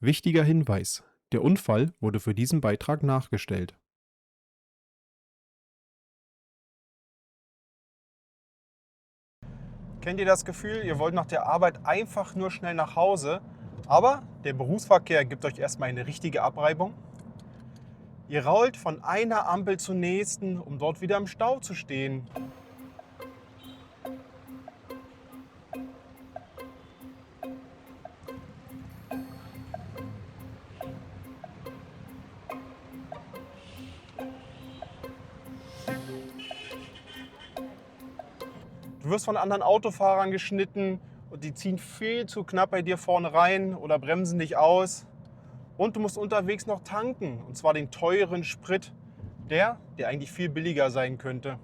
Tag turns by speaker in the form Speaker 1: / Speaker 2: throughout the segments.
Speaker 1: Wichtiger Hinweis: Der Unfall wurde für diesen Beitrag nachgestellt.
Speaker 2: Kennt ihr das Gefühl, ihr wollt nach der Arbeit einfach nur schnell nach Hause, aber der Berufsverkehr gibt euch erstmal eine richtige Abreibung? Ihr rollt von einer Ampel zur nächsten, um dort wieder im Stau zu stehen. Du wirst von anderen Autofahrern geschnitten und die ziehen viel zu knapp bei dir vorne rein oder bremsen dich aus. Und du musst unterwegs noch tanken, und zwar den teuren Sprit, der eigentlich viel billiger sein könnte.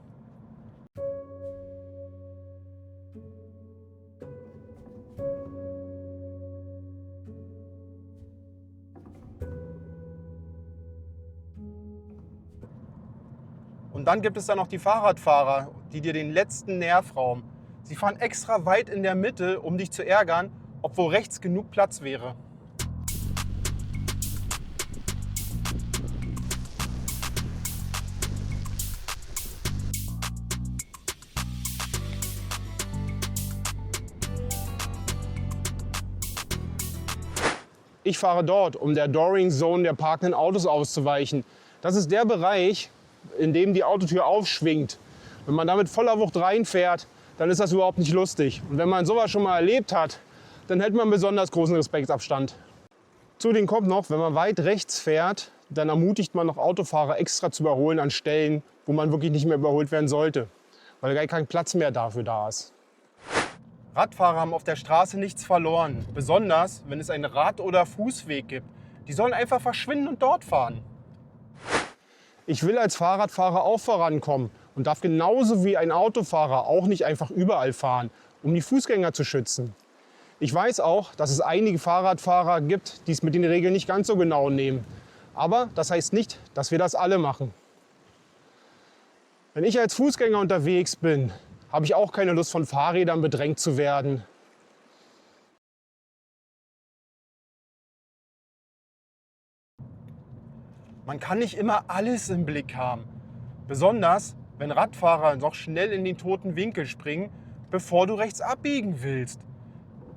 Speaker 2: Und dann gibt es da noch die Fahrradfahrer, die dir den letzten Nerv rauben. Sie fahren extra weit in der Mitte, um dich zu ärgern, obwohl rechts genug Platz wäre. Ich fahre dort, um der Dooring Zone der parkenden Autos auszuweichen. Das ist der Bereich, in dem die Autotür aufschwingt. Wenn man damit voller Wucht reinfährt, dann ist das überhaupt nicht lustig. Und wenn man sowas schon mal erlebt hat, dann hätte man besonders großen Respektsabstand. Zudem kommt noch, wenn man weit rechts fährt, dann ermutigt man noch Autofahrer extra zu überholen an Stellen, wo man wirklich nicht mehr überholt werden sollte, weil gar kein Platz mehr dafür da ist. Radfahrer haben auf der Straße nichts verloren, besonders wenn es einen Rad- oder Fußweg gibt. Die sollen einfach verschwinden und dort fahren. Ich will als Fahrradfahrer auch vorankommen und darf genauso wie ein Autofahrer auch nicht einfach überall fahren, um die Fußgänger zu schützen. Ich weiß auch, dass es einige Fahrradfahrer gibt, die es mit den Regeln nicht ganz so genau nehmen. Aber das heißt nicht, dass wir das alle machen. Wenn ich als Fußgänger unterwegs bin, habe ich auch keine Lust, von Fahrrädern bedrängt zu werden. Man kann nicht immer alles im Blick haben. Besonders, wenn Radfahrer noch schnell in den toten Winkel springen, bevor du rechts abbiegen willst.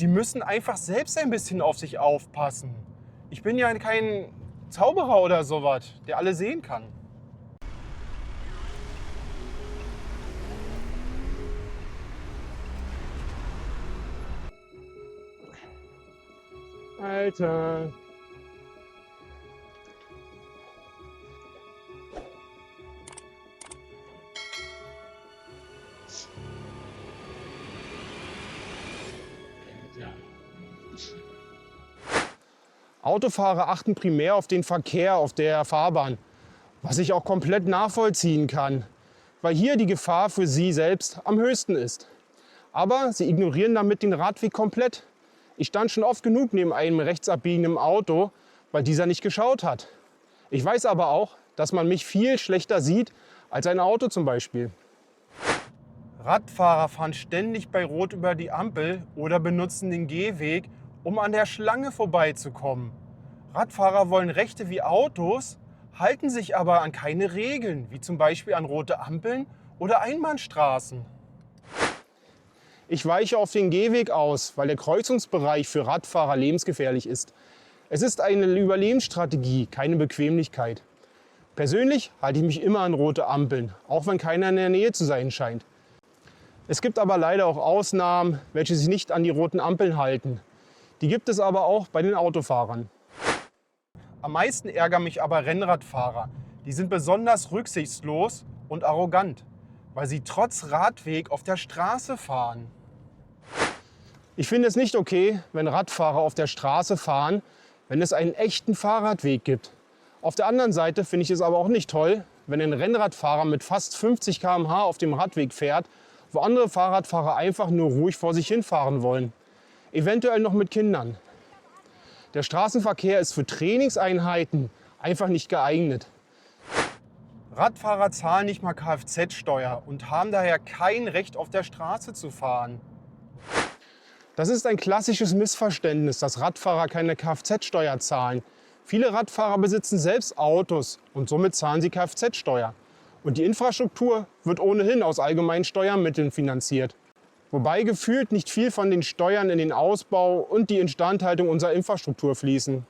Speaker 2: Die müssen einfach selbst ein bisschen auf sich aufpassen. Ich bin ja kein Zauberer oder sowas, der alle sehen kann. Alter. Autofahrer achten primär auf den Verkehr auf der Fahrbahn, was ich auch komplett nachvollziehen kann, weil hier die Gefahr für sie selbst am höchsten ist. Aber sie ignorieren damit den Radweg komplett. Ich stand schon oft genug neben einem rechtsabbiegenden Auto, weil dieser nicht geschaut hat. Ich weiß aber auch, dass man mich viel schlechter sieht als ein Auto zum Beispiel. Radfahrer fahren ständig bei Rot über die Ampel oder benutzen den Gehweg, um an der Schlange vorbeizukommen. Radfahrer wollen Rechte wie Autos, halten sich aber an keine Regeln, wie zum Beispiel an rote Ampeln oder Einbahnstraßen. Ich weiche auf den Gehweg aus, weil der Kreuzungsbereich für Radfahrer lebensgefährlich ist. Es ist eine Überlebensstrategie, keine Bequemlichkeit. Persönlich halte ich mich immer an rote Ampeln, auch wenn keiner in der Nähe zu sein scheint. Es gibt aber leider auch Ausnahmen, welche sich nicht an die roten Ampeln halten. Die gibt es aber auch bei den Autofahrern. Am meisten ärgern mich aber Rennradfahrer. Die sind besonders rücksichtslos und arrogant, weil sie trotz Radweg auf der Straße fahren. Ich finde es nicht okay, wenn Radfahrer auf der Straße fahren, wenn es einen echten Fahrradweg gibt. Auf der anderen Seite finde ich es aber auch nicht toll, wenn ein Rennradfahrer mit fast 50 km/h auf dem Radweg fährt, wo andere Fahrradfahrer einfach nur ruhig vor sich hinfahren wollen. Eventuell noch mit Kindern. Der Straßenverkehr ist für Trainingseinheiten einfach nicht geeignet. Radfahrer zahlen nicht mal Kfz-Steuer und haben daher kein Recht, auf der Straße zu fahren. Das ist ein klassisches Missverständnis, dass Radfahrer keine Kfz-Steuer zahlen. Viele Radfahrer besitzen selbst Autos und somit zahlen sie Kfz-Steuer. Und die Infrastruktur wird ohnehin aus allgemeinen Steuermitteln finanziert. Wobei gefühlt nicht viel von den Steuern in den Ausbau und die Instandhaltung unserer Infrastruktur fließen.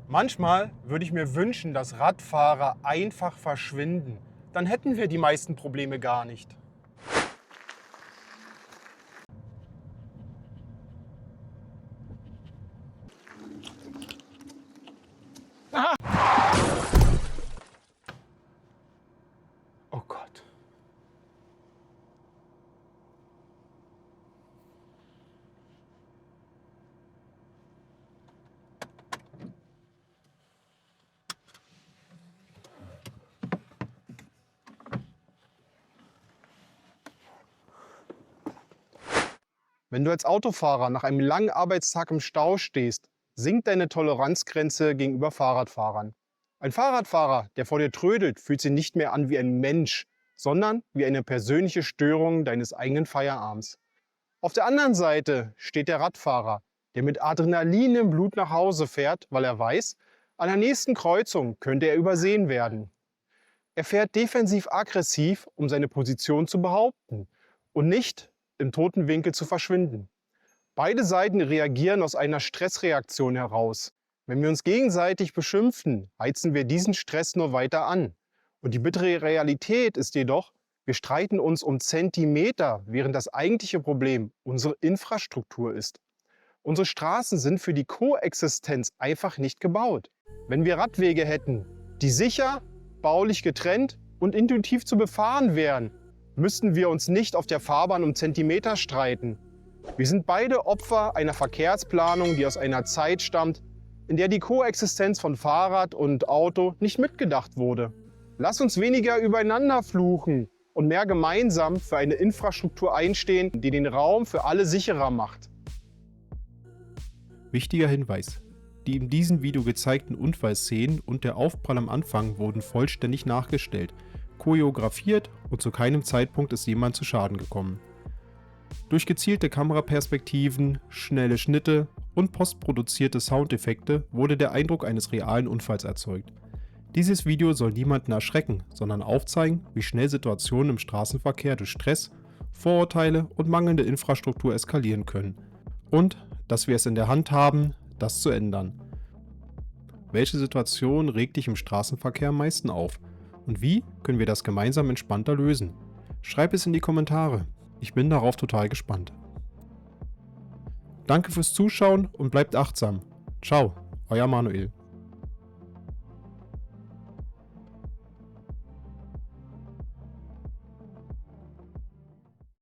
Speaker 2: Manchmal würde ich mir wünschen, dass Radfahrer einfach verschwinden. Dann hätten wir die meisten Probleme gar nicht. Oh Gott. Wenn du als Autofahrer nach einem langen Arbeitstag im Stau stehst, sinkt deine Toleranzgrenze gegenüber Fahrradfahrern. Ein Fahrradfahrer, der vor dir trödelt, fühlt sich nicht mehr an wie ein Mensch, sondern wie eine persönliche Störung deines eigenen Feierabends. Auf der anderen Seite steht der Radfahrer, der mit Adrenalin im Blut nach Hause fährt, weil er weiß, an der nächsten Kreuzung könnte er übersehen werden. Er fährt defensiv-aggressiv, um seine Position zu behaupten und nicht im toten Winkel zu verschwinden. Beide Seiten reagieren aus einer Stressreaktion heraus. Wenn wir uns gegenseitig beschimpfen, heizen wir diesen Stress nur weiter an. Und die bittere Realität ist jedoch, wir streiten uns um Zentimeter, während das eigentliche Problem unsere Infrastruktur ist. Unsere Straßen sind für die Koexistenz einfach nicht gebaut. Wenn wir Radwege hätten, die sicher, baulich getrennt und intuitiv zu befahren wären, müssten wir uns nicht auf der Fahrbahn um Zentimeter streiten. Wir sind beide Opfer einer Verkehrsplanung, die aus einer Zeit stammt, in der die Koexistenz von Fahrrad und Auto nicht mitgedacht wurde. Lass uns weniger übereinander fluchen und mehr gemeinsam für eine Infrastruktur einstehen, die den Raum für alle sicherer macht.
Speaker 1: Wichtiger Hinweis: Die in diesem Video gezeigten Unfallszenen und der Aufprall am Anfang wurden vollständig nachgestellt, choreografiert und zu keinem Zeitpunkt ist jemand zu Schaden gekommen. Durch gezielte Kameraperspektiven, schnelle Schnitte und postproduzierte Soundeffekte wurde der Eindruck eines realen Unfalls erzeugt. Dieses Video soll niemanden erschrecken, sondern aufzeigen, wie schnell Situationen im Straßenverkehr durch Stress, Vorurteile und mangelnde Infrastruktur eskalieren können. Und dass wir es in der Hand haben, das zu ändern. Welche Situation regt dich im Straßenverkehr am meisten auf? Und wie können wir das gemeinsam entspannter lösen? Schreib es in die Kommentare. Ich bin darauf total gespannt. Danke fürs Zuschauen und bleibt achtsam. Ciao, euer Manuel.